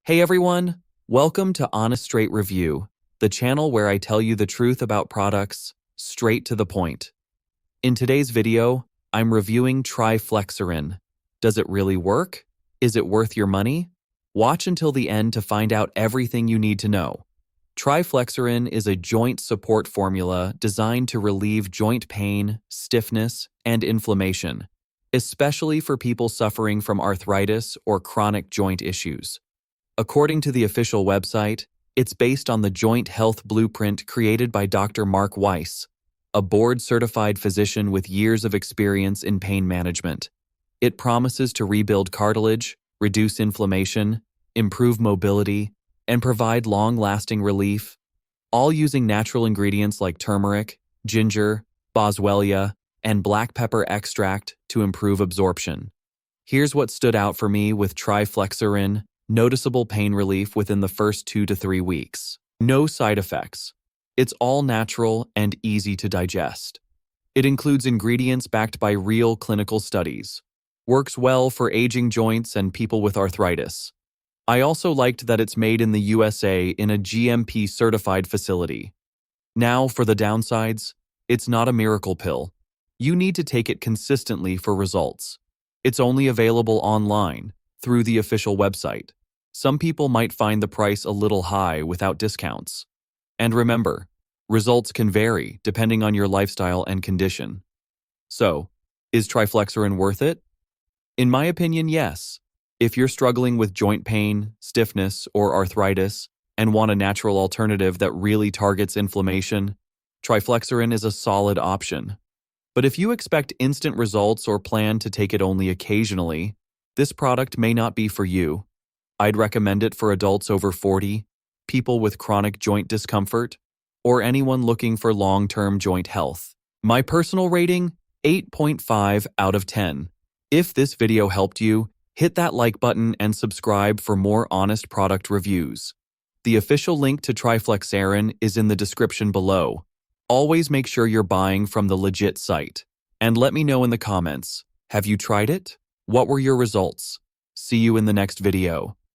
Hey everyone, welcome to Honest Straight Review, the channel where I tell you the truth about products, straight to the point. In today's video, I'm reviewing TriFlexarin. Does it really work? Is it worth your money? Watch until the end to find out everything you need to know. TriFlexarin is a joint support formula designed to relieve joint pain, stiffness, and inflammation, especially for people suffering from arthritis or chronic joint issues. According to the official website, it's based on the Joint Health Blueprint created by Dr. Mark Weis, a board-certified physician with years of experience in pain management. It promises to rebuild cartilage, reduce inflammation, improve mobility, and provide long-lasting relief, all using natural ingredients like turmeric, ginger, boswellia, and black pepper extract to improve absorption. Here's what stood out for me with TriFlexarin: noticeable pain relief within the first 2 to 3 weeks. No side effects. It's all natural and easy to digest. It includes ingredients backed by real clinical studies. Works well for aging joints and people with arthritis. I also liked that it's made in the USA in a GMP-certified facility. Now, for the downsides, it's not a miracle pill. You need to take it consistently for results. It's only available online, through the official website. Some people might find the price a little high without discounts. And remember, results can vary depending on your lifestyle and condition. So, is TriFlexarin worth it? In my opinion, yes. If you're struggling with joint pain, stiffness, or arthritis, and want a natural alternative that really targets inflammation, TriFlexarin is a solid option. But if you expect instant results or plan to take it only occasionally, this product may not be for you. I'd recommend it for adults over 40, people with chronic joint discomfort, or anyone looking for long-term joint health. My personal rating, 8.5 out of 10. If this video helped you, hit that like button and subscribe for more honest product reviews. The official link to TriFlexarin is in the description below. Always make sure you're buying from the legit site. And let me know in the comments, have you tried it? What were your results? See you in the next video.